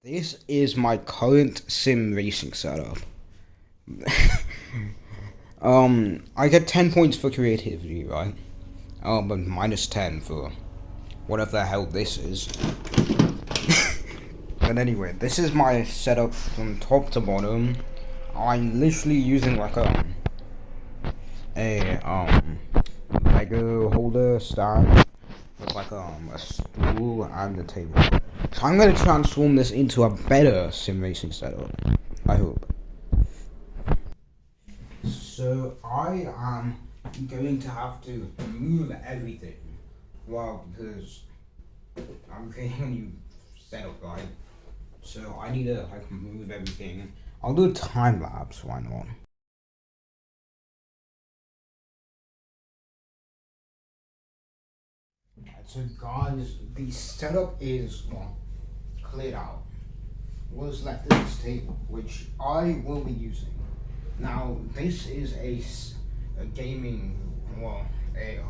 This is my current sim racing setup. I get 10 points for creativity, right? But minus 10 for whatever the hell this is. But anyway, this is my setup from top to bottom. I'm literally using like a Lego holder stand with like a stool and a table. So I'm gonna transform this into a better sim racing setup. I hope. So I am going to have to move everything. Well, because I'm creating a new setup, right? So I need to like move everything. I'll do a time lapse. Why not? So guys, the setup is cleared out. What's left is this table, which I will be using. Now, this is a gaming, a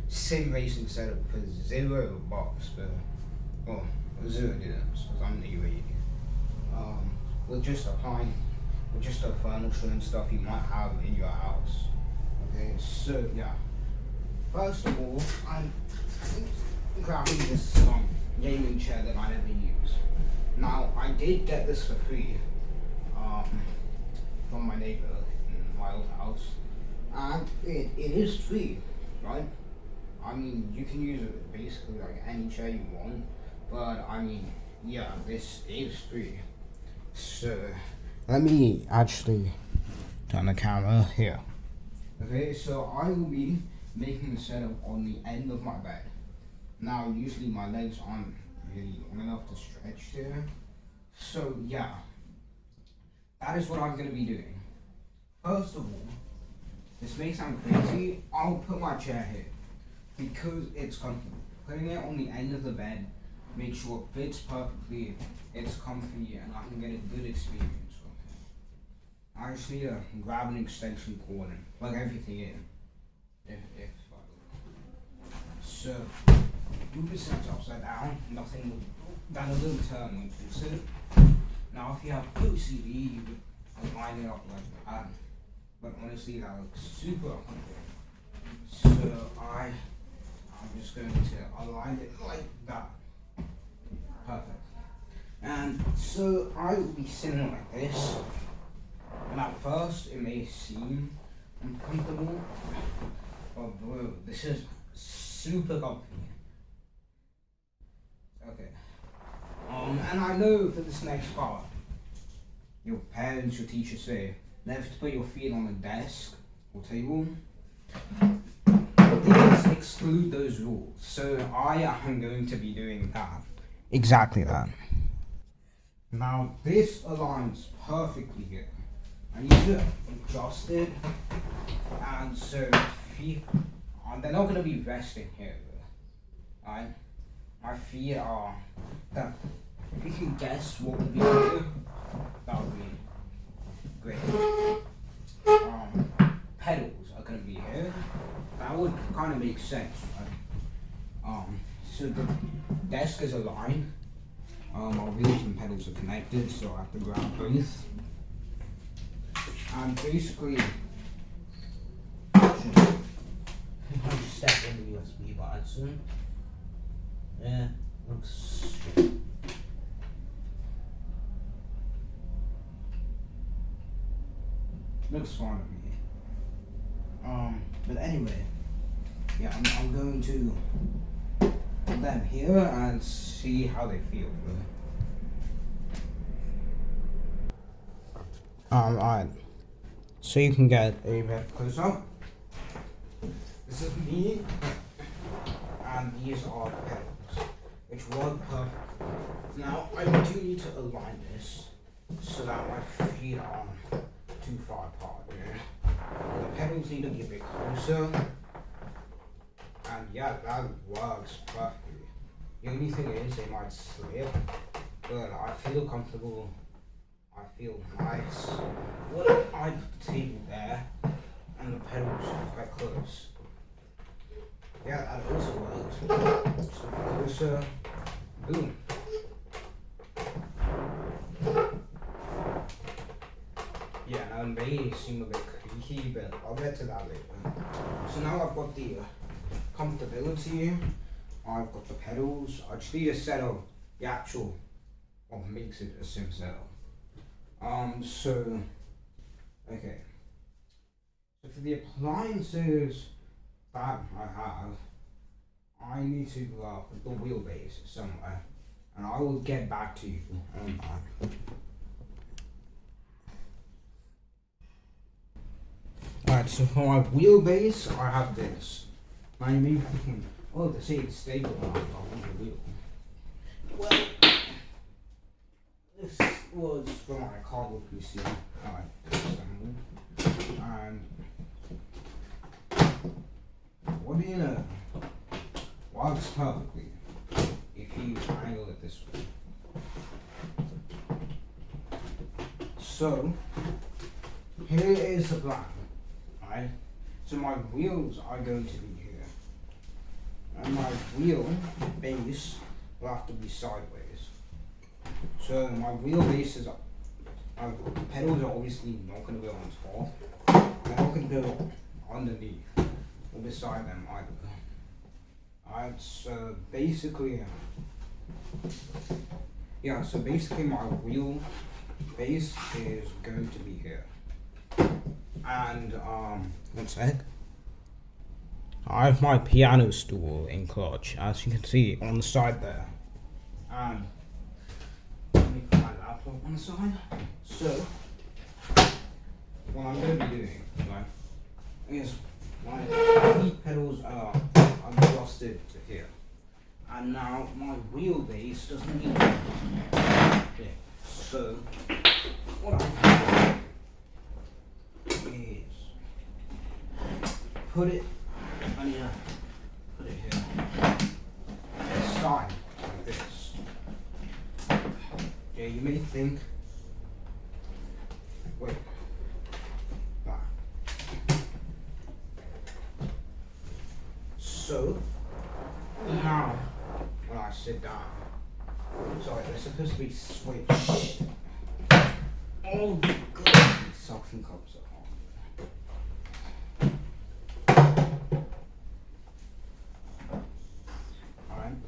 sim racing setup for $0, well, 0 dirhams, because I'm the UAE. We're just applying, with just the furniture and stuff you might have in your house. Okay, so yeah. First of all, I'm grabbing this gaming chair that I never use. Now, I did get this for free from my neighbor in my old house, and it is free, right? I mean, you can use it basically like any chair you want, but I mean, yeah, this is free. So, let me actually turn the camera here. Okay, so I will be making the setup on the end of my bed. Now, usually my legs aren't really long enough to stretch here. So, yeah, that is what I'm going to be doing. First of all, this may sound crazy, I'll put my chair here because it's comfortable. Putting it on the end of the bed, make sure it fits perfectly, it's comfy, and I can get a good experience from it. I just need to grab an extension cord and plug everything in. If so, do the set upside down, nothing will, that will turn when you sit. Now if you have OCD, you would line it up like that, but honestly that looks super uncomfortable. So I'm just going to align it like that. Perfect. And so I will be sitting like this, and at first it may seem uncomfortable, but bro, this is super comfy. Okay. And I know for this next part, your parents, your teachers say, never to put your feet on a desk or table. Please exclude those rules. So I am going to be doing that. Exactly that. Now this aligns perfectly here. I need to adjust it, and so feet, they're not going to be resting here. Right? My feet are, that, if you can guess what would be here, that would be great. Pedals are going to be here. That would kind of make sense, right? So the desk is aligned. Our wheels and pedals are connected, so I have to grab both. And basically, I'll just step in the USB button soon. Yeah, looks fine to me. But anyway, yeah, I'm going to put them here and see how they feel. Alright. So you can get a bit close up. This is me, and these are the pedals, which work perfect. Now I do need to align this so that my feet aren't too far apart. The pedals need to be a bit closer, and yeah, that works perfectly. The only thing is they might slip, but I feel comfortable. I feel nice. What if I put the table there and the pedals are quite close? Yeah, that also works. So closer. Boom. Yeah, now it may seem a bit creaky, but I'll get to that later. So now I've got the comfortability, I've got the pedals. I just need to set up the actual what makes it a sim setup. So okay. So for the appliances that I have, I need to put the wheelbase somewhere, and I will get back to you on that. Alright, so for my wheelbase, I have this. Now you may be thinking, oh, they say it's stable enough, I want the wheel. Well, this was for my cargo PC. And what do you know? Works perfectly if you angle it this way. So here is the plan, right? So my wheels are going to be here, and my wheel base will have to be sideways. So my wheel base is up. My pedals are obviously not going to go on top. They're not going to go underneath or beside them either. Alright, so basically, so basically my wheel base is going to be here. And, one sec. I have my piano stool in clutch, as you can see on the side there. And let me put my laptop on the side. So, what I'm going to be doing, right, is my feet pedals are adjusted to here. And now my wheelbase doesn't need to. Okay. So, what I do is put it, I need to put it here. This side, like this. Okay, you may think, wait, that. So, now, when I sit down, sorry, they're supposed to be switched. Oh, God, these suction cups are on. Alright.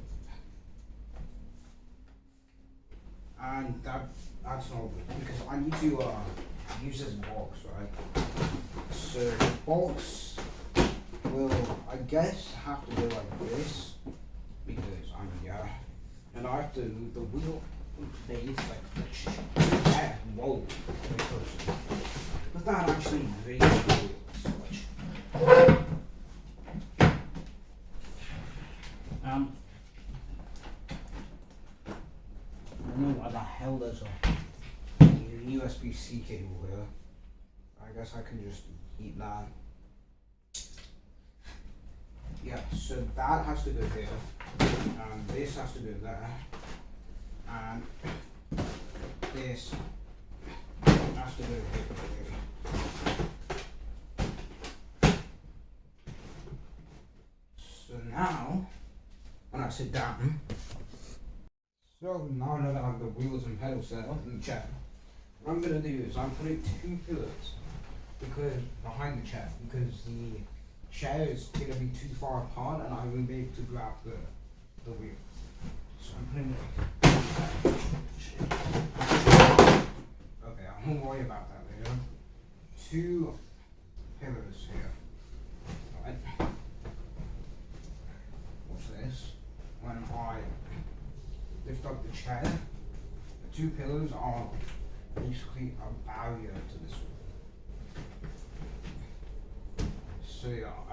And that's not good, because I need to use this box, right? So the box will, I guess, have to go like this, because and I have to move the wheel base like that. Whoa, but that actually raises the wheel so much. I don't know why the hell there's a USB-C cable here. I guess I can just eat that. Yeah, so that has to go there, and this has to go there, and this has to go here. So now, when I sit down, now that I have the wheels and pedals set up in the chair, what I'm going to do is I'm putting two pillars behind the chair, because the chair is going to be too far apart and I won't be able to grab the wheel. So I'm putting okay, I won't worry about that later. Two pillars here. Alright. Watch this. When I lift up the chair, the two pillars are basically a barrier to this wheel. So yeah, I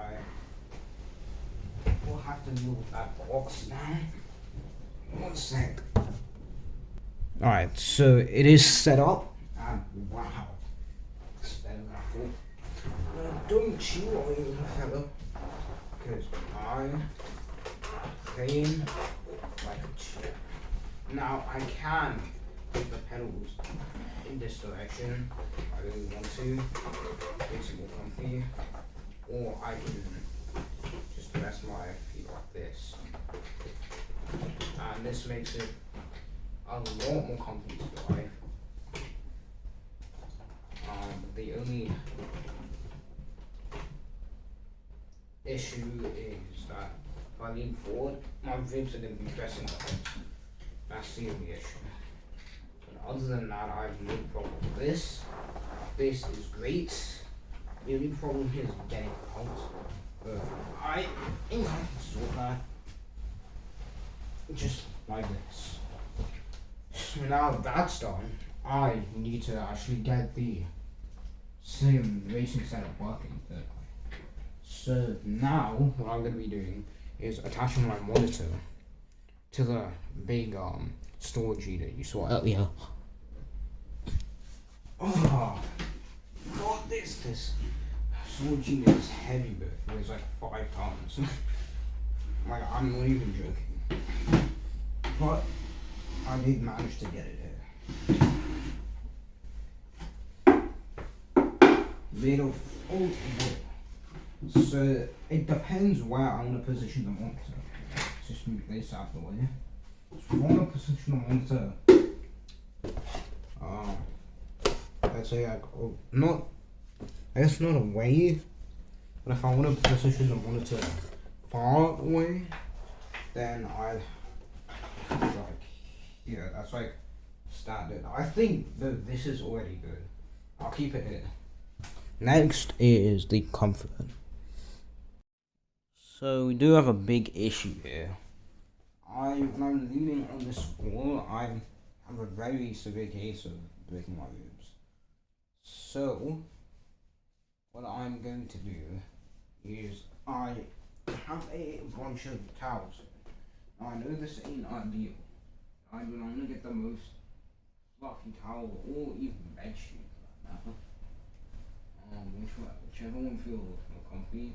will have to deal with that box now. One sec. Alright, so it is set up, and wow, it's better than I thought. Don't chew on me, fella, because I came like a chair. Now I can put the pedals in this direction. I really want to. Makes it more comfy. Or I can just rest my feet like this. And this makes it a lot more comfy to drive. issue is that if I lean forward, my ribs are going to be pressing the head. That's the only issue. But other than that, I have no problem with this. This is great. The only problem is getting out. But I think I can sort that. Just like this. So now that's done, I need to actually get the sim racing setup working. So now what I'm going to be doing is attaching my monitor to the big storage unit you saw earlier. Oh, what is this? Storage unit is heavy, but it weighs like 5 tons. Like, I'm not even joking. But I did manage to get it here. Little old wood. So it depends where I want to position the monitor. Let's just move this out of the way. So if I want to position the monitor, let's say like not away, but if I want to position the monitor far away, then I like, yeah, that's like standard. I think that this is already good. I'll keep it here. Next is the comfort. So we do have a big issue here. When I'm leaning on this wall, I have a very severe case of breaking my ribs. So what I'm going to do is I have a bunch of towels. Now I know this ain't ideal. I will only get the most fluffy towel or even bed sheet for that matter. Whichever one feels more comfy.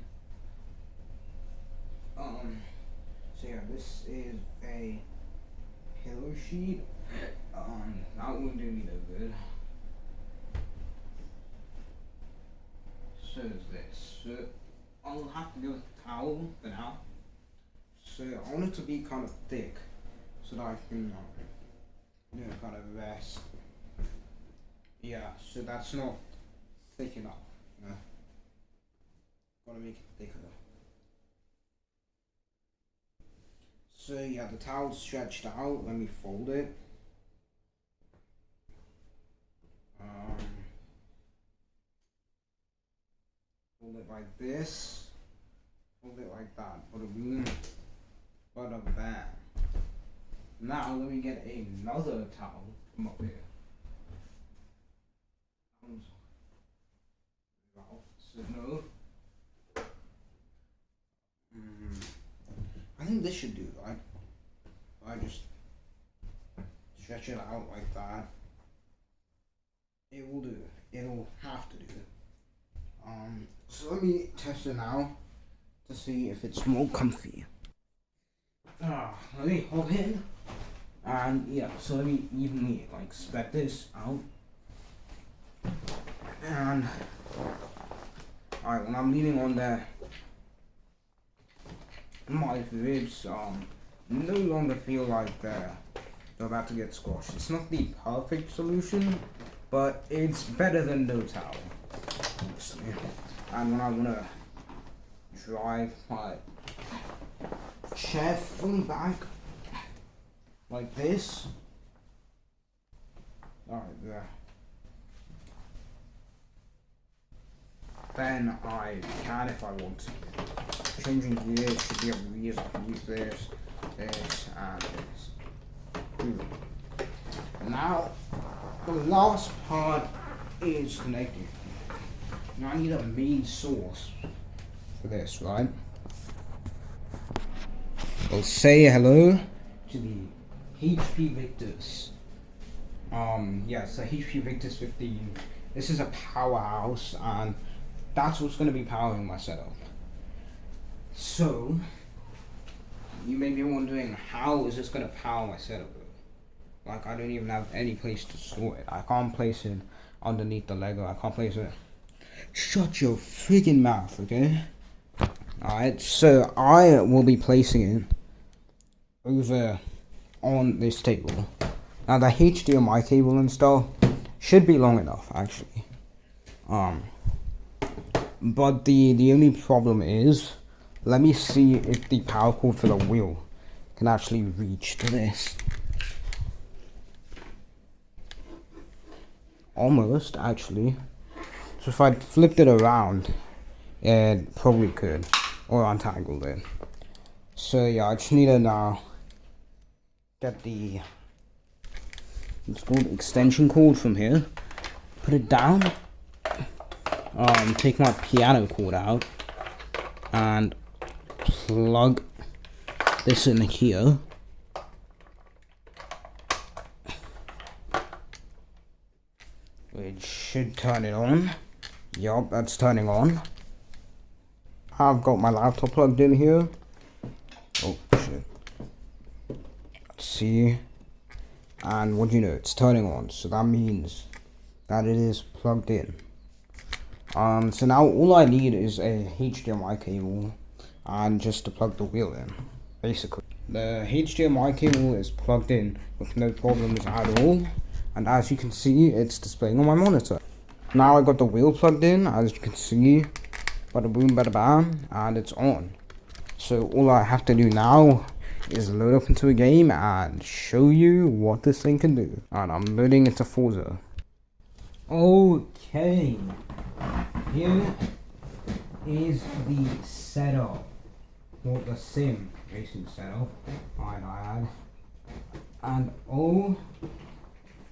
So yeah, this is a pillow sheet. That won't do me no good. So is this. So I'll have to go with a towel for now. So I want it to be kind of thick so that I can, kind of rest. Yeah, so that's not thick enough. Gotta make it thicker. So yeah, the towel's stretched out. Let me fold it. Fold it like this. Fold it like that. Bada boom. Bada bam. Now let me get another towel from up here. So no. I think this should do, right? I just stretch it out like that. It will do. It'll have to do. So let me test it now to see if it's more comfy. Let me hold it. And yeah, so let me evenly spread this out. And alright, when I'm leaning on there, my ribs no longer feel like they're about to get squashed. It's not the perfect solution, but it's better than no towel, honestly. And when I want to drive my chair fully back like this, alright, there. Then I can if I want to. Changing gears should be able to use this, and this. Now, the last part is connecting. Now I need a main source for this, right? We'll say hello to the HP Victus. Yes, the HP Victus 15. This is a powerhouse, and that's what's going to be powering my setup. So, you may be wondering, how is this going to power my setup? Like, I don't even have any place to store it. I can't place it underneath the Lego. I can't place it. Shut your freaking mouth, okay? Alright, so I will be placing it over on this table. Now, the HDMI cable and stuff should be long enough, actually. But the only problem is let me see if the power cord for the wheel can actually reach to this. Almost, actually. So if I flipped it around, it probably could, or untangled it. So yeah, I just need to now get the, it's called extension cord from here, put it down, take my piano cord out, and plug this in here. Which should turn it on. Yup, that's turning on. I've got my laptop plugged in here. Oh shit. Let's see. And what do you know, it's turning on, so that means that it is plugged in. So now all I need is a HDMI cable and just to plug the wheel in, basically. The HDMI cable is plugged in with no problems at all, and as you can see, it's displaying on my monitor. Now I got the wheel plugged in, as you can see, bada boom bada bam, and it's on. So all I have to do now is load up into a game and show you what this thing can do. And I'm loading into Forza. Okay, here is the setup, or the sim racing setup I had, and oh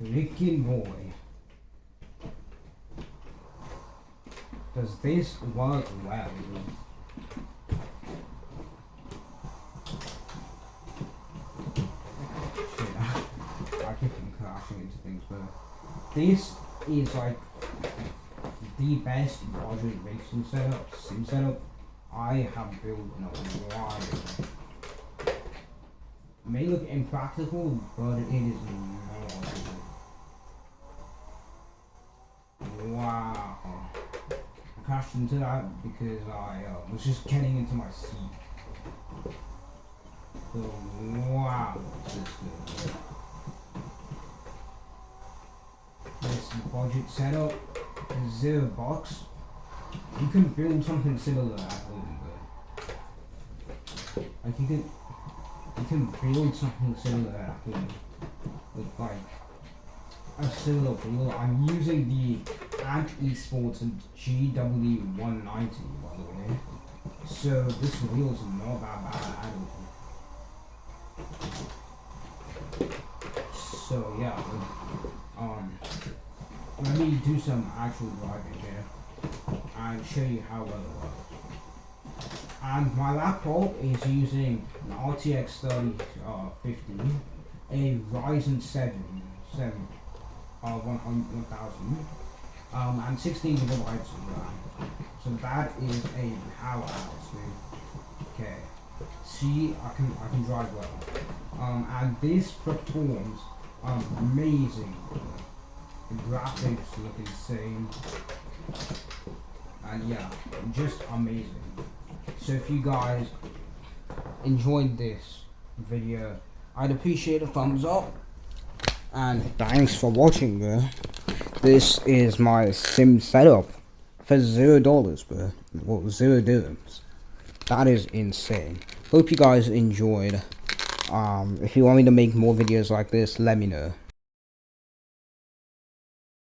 freaking boy, does this work well. I keep crashing into things, but this is like the best budget racing setup, sim setup I have built in a while. It may look impractical, but it is not. Wow. I crashed into that because I was just getting into my seat. So, wow, this is good. This budget setup is $0. You can build something similar at home, but like you can build something similar at home with like a similar wheel. I'm using the Ant Esports GW190, by the way, so this wheel is not that bad at all. So yeah, let me do some actual driving here and show you how well it works. And my laptop is using an RTX 3050, a Ryzen 7 1000, and 16 gigabytes of RAM. So that is a powerhouse, dude. Okay, see, I can drive well. And this performs amazing. The graphics look insane, and yeah, just amazing. So if you guys enjoyed this video, I'd appreciate a thumbs up, and thanks for watching, bro. This is my sim setup for $0, bro. Well, 0 dirhams. That is insane. Hope you guys enjoyed. If you want me to make more videos like this, let me know.